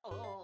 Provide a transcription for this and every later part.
Oh.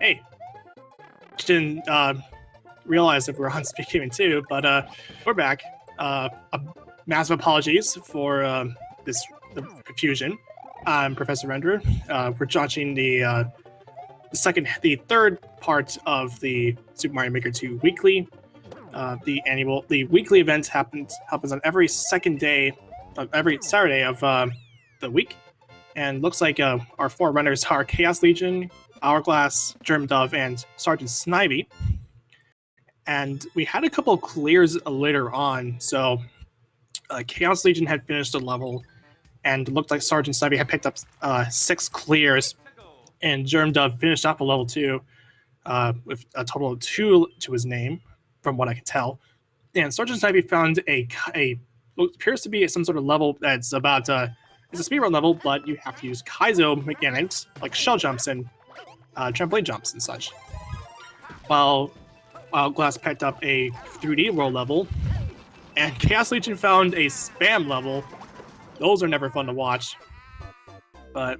Hey, didn't realize that we're on Speed Gaming too, but we're back. Massive apologies for the confusion. I'm Professor Render. We're judging the third part of the Super Mario Maker 2 weekly. The weekly event happens on every second day of every Saturday of the week, and looks like our four runners are Chaos Legion, Hourglass, Germ Dove, and Sergeant Snivy. And we had a couple of clears later on, so Chaos Legion had finished a level, and it looked like Sergeant Snivy had picked up 6 clears, and Germ Dove finished up a level 2 with a total of 2 to his name, from what I can tell. And Sergeant Snivy found what appears to be some sort of level that's about it's a speedrun level, but you have to use Kaizo mechanics like shell jumps and trampoline jumps and such. While Glass picked up a 3D world level, and Chaos Legion found a spam level. Those are never fun to watch. But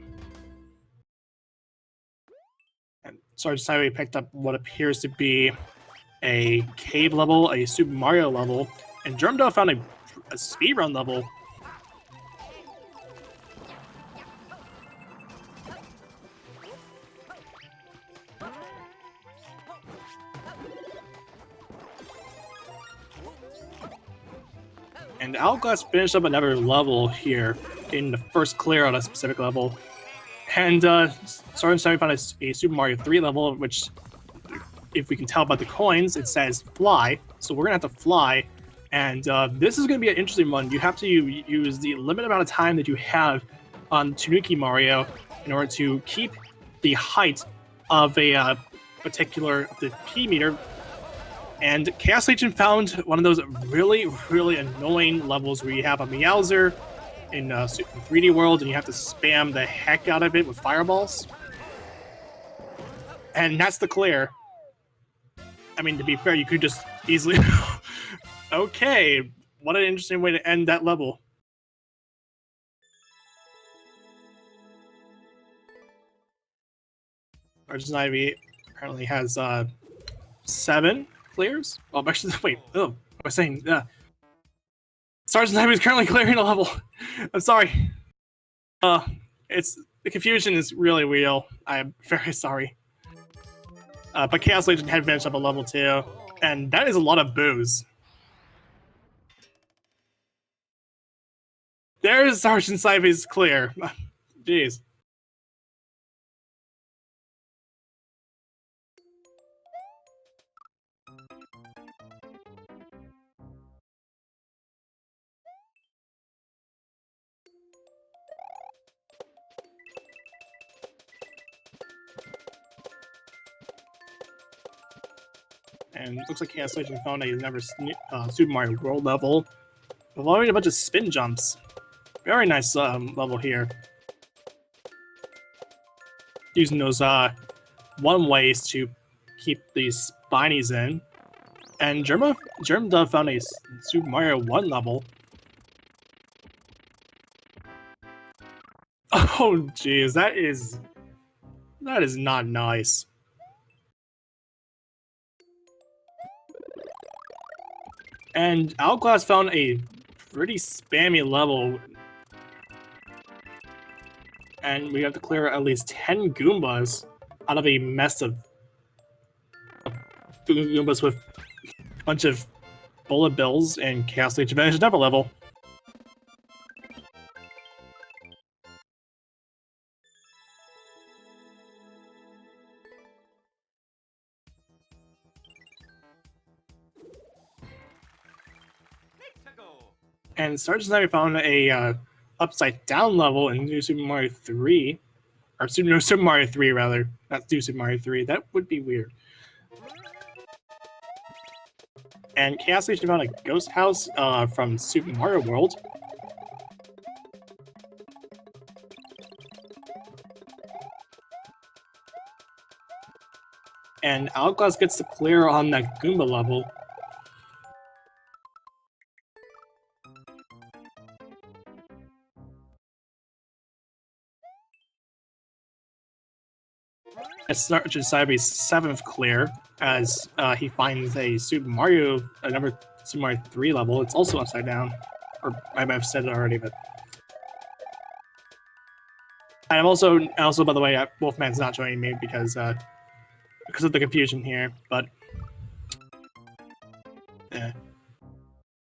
Sergeant Snivy picked up what appears to be a cave level, a Super Mario level, and Germ Dove found a speedrun level. And Hourglass finished up another level here, getting the first clear on a specific level. And Sergeant Snivy found a Super Mario 3 level, which, if we can tell by the coins, it says fly. So we're going to have to fly. And this is going to be an interesting one. You have to use the limited amount of time that you have on Tanuki Mario in order to keep the height of a particular P meter And Chaos Legion found one of those really, really annoying levels where you have a Meowser in 3D World and you have to spam the heck out of it with fireballs. And that's the clear. I mean, to be fair, you could just easily... Okay, what an interesting way to end that level. Sergeant Ivy apparently has 7 clears. Oh, actually, wait. Oh, what was I saying? Sergeant Ivy is currently clearing a level. I'm sorry. It's the confusion is really real. I am very sorry. But Chaos Legion had finished up a level 2, and that is a lot of boos. There's Sergeant Ivy's clear. Jeez. And it looks like Chaos Legion found another Super Mario World level, involving a bunch of spin jumps. Very nice level here. Using those one ways to keep these spinies in. And Germdove found a Super Mario 1 level. Oh jeez, that is not nice. And Outclass found a pretty spammy level. And we have to clear at least 10 Goombas out of a mess of Goombas with a bunch of bullet bills and Chaos Legion Advantage Never level. And Sergeant Ivy found a upside down level in New Super Mario 3. Or Super Mario 3, rather. Not New Super Mario 3. That would be weird. And Chaos Legion found a ghost house from Super Mario World. And Outclass gets to clear on that Goomba level. It's Sergeant Ivy's 7th clear, as he finds a another Super Mario 3 level. It's also upside down. Or I might have said it already, but... And I'm also, by the way, Wolfman's not joining me because of the confusion here, but... I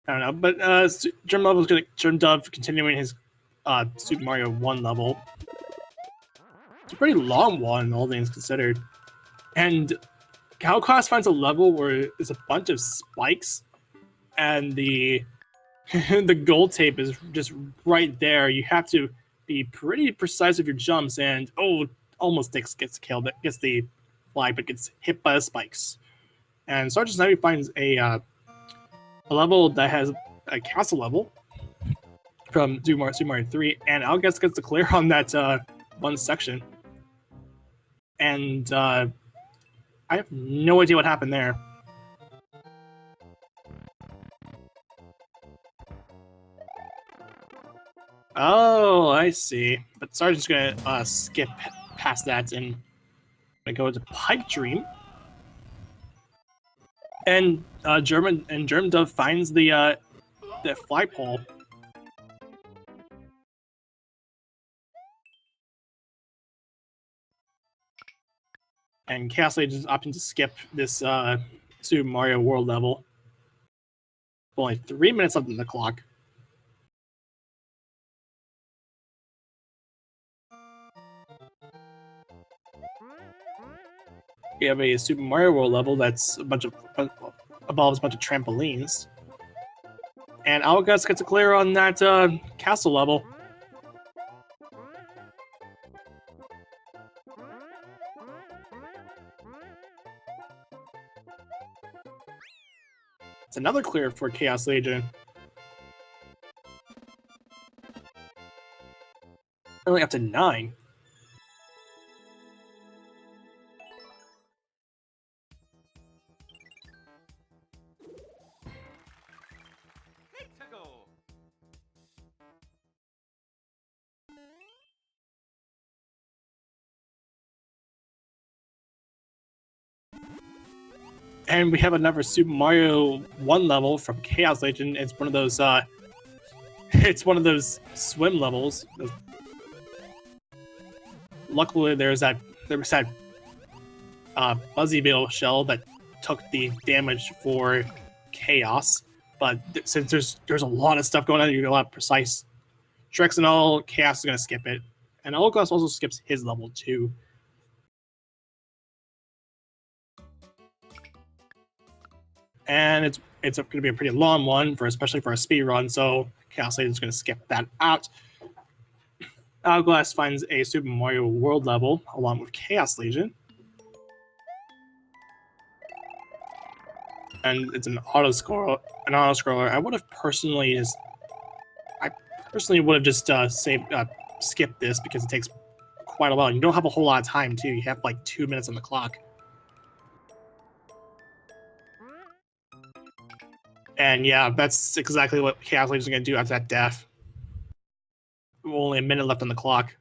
don't know, but Germdove continuing his Super Mario 1 level. It's a pretty long one, all things considered. And Outclass finds a level where there's a bunch of spikes, and the the gold tape is just right there. You have to be pretty precise with your jumps, and almost gets killed. Gets the flag, but gets hit by the spikes. And Sergeant Ivy finds a level that has a castle level from Super Mario 3, and Outclass gets to clear on that one section. And I have no idea what happened there. Oh, I see. But Sergeant's gonna skip past that and go to Pipe Dream. And Germdove finds the flagpole. And Chaos Legion is opting to skip this Super Mario World level. Only 3 minutes left on the clock. We have a Super Mario World level that's involves a bunch of trampolines. And Outclass gets a clear on that castle level. It's another clear for Chaos Legion. Only up to 9. And we have another Super Mario 1 level from Chaos Legion. It's one of those it's one of those swim levels. Luckily there was that Buzzy Bill shell that took the damage for Chaos. But since there's a lot of stuff going on, you get a lot of precise tricks and all, Chaos is gonna skip it. And Hourglass also skips his level too. And it's going to be a pretty long one, especially for a speed run, so Chaos Legion is going to skip that out. Hourglass finds a Super Mario World level along with Chaos Legion. And it's an auto scroller. I would have personally just skipped this because it takes quite a while. You don't have a whole lot of time too. You have like 2 minutes on the clock. And yeah, that's exactly what Chaos Legion is going to do after that death. Only a minute left on the clock.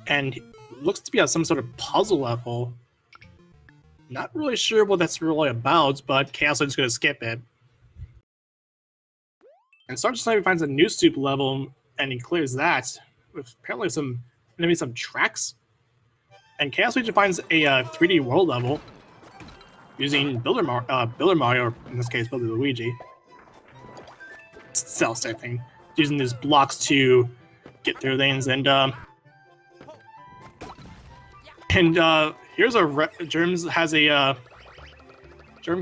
And looks to be on some sort of puzzle level. Not really sure what that's really about, but Chaos Legion's going to skip it. And Sergeant Sniper finds a new soup level, and he clears that with apparently some tracks. And Chaos Legion finds a 3D world level using Builder Mario, or in this case, Builder Luigi. Cell type thing, using these blocks to get through things, and here's Germs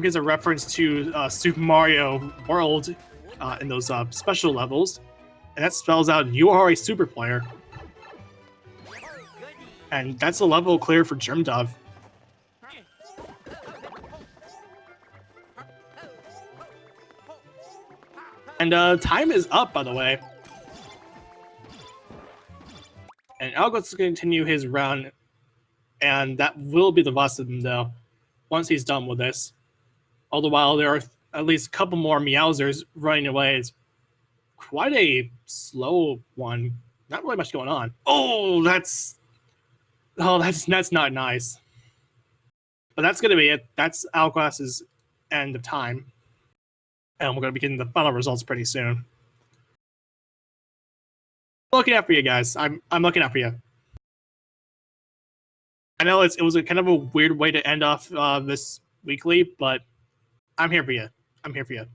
gives a reference to Super Mario World in those special levels, and that spells out you are a super player. And that's a level clear for Germ Dove. And time is up, by the way. And Hourglass is going to continue his run, and that will be the last of them, though, once he's done with this. All the while, there are at least a couple more Meowsers running away. It's quite a slow one. Not really much going on. Oh, that's not nice. But that's going to be it. That's Hourglass's end of time. And we're going to be getting the final results pretty soon. Looking out for you guys. I'm looking out for you. I know it was a kind of a weird way to end off this weekly, but I'm here for you. I'm here for you.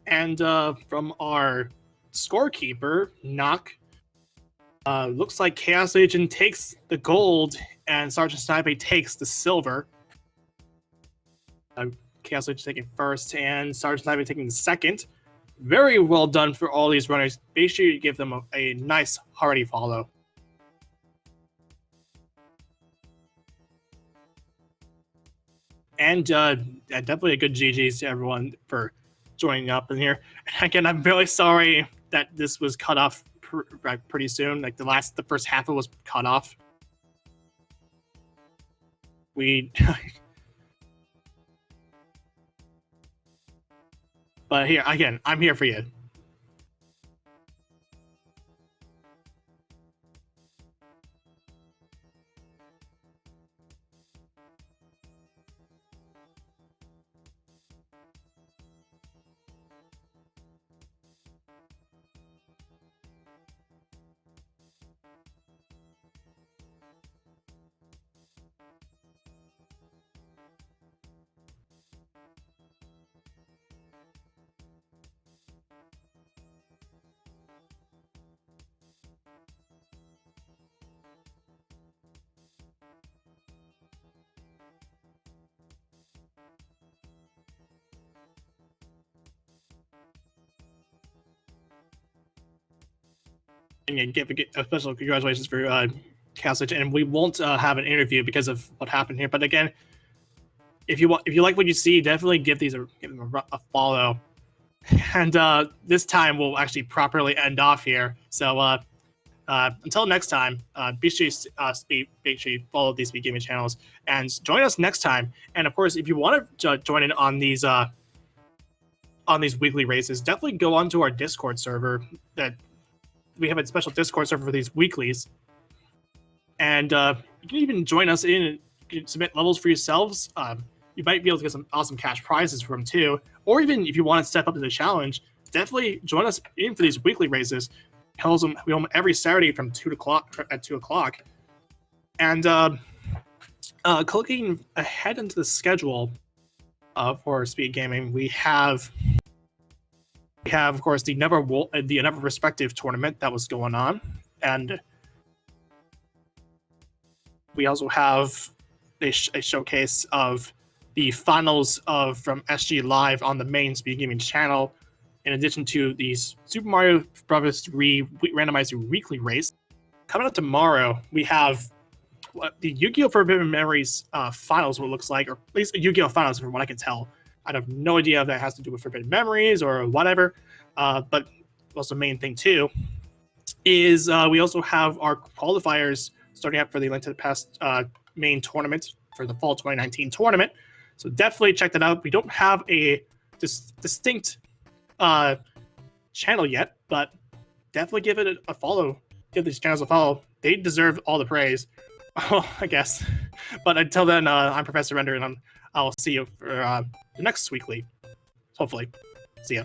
And from our scorekeeper, Knock, looks like Chaos Legion takes the gold and Sergeant Snipe takes the silver. Chaos Legion taking first and Sergeant Snipe taking the second. Very well done for all these runners. Make sure you give them a nice hearty follow. And definitely a good GG's to everyone for joining up in here. Again, I'm really sorry that this was cut off pretty soon. Like the first half of it was cut off. But here, again, I'm here for you. and give a special congratulations for Castle. And we won't have an interview because of what happened here. But again, if you like what you see, definitely give them a follow. And this time we'll actually properly end off here. So until next time, be sure you follow these Speed Gaming channels and join us next time. And of course, if you want to join in on these weekly races, definitely go onto our Discord server. That we have a special Discord server for these weeklies, and you can even join us in. You can submit levels for yourselves. You might be able to get some awesome cash prizes from them too. Or even if you want to step up to the challenge, definitely join us in for these weekly races. We hold them every Saturday from 2 o'clock. And clicking ahead into the schedule for Speed Gaming, we have of course the Never Respective tournament that was going on, and we also have a showcase of the finals from SG Live on the main Speed Gaming channel, in addition to the Super Mario Bros. 3 randomizer weekly race. Coming up tomorrow, we have the Yu-Gi-Oh! Forbidden Memories finals, what it looks like, or at least Yu-Gi-Oh! Finals from what I can tell. I have no idea if that has to do with Forbidden Memories or whatever, but also the main thing too is we also have our qualifiers starting up for the Link to the Past main tournament for the Fall 2019 tournament. So definitely check that out. We don't have a distinct channel yet, but definitely give it a follow. Give these channels a follow. They deserve all the praise, I guess. But until then, I'm Professor Render, and I'll see you for the next weekly. Hopefully. See ya.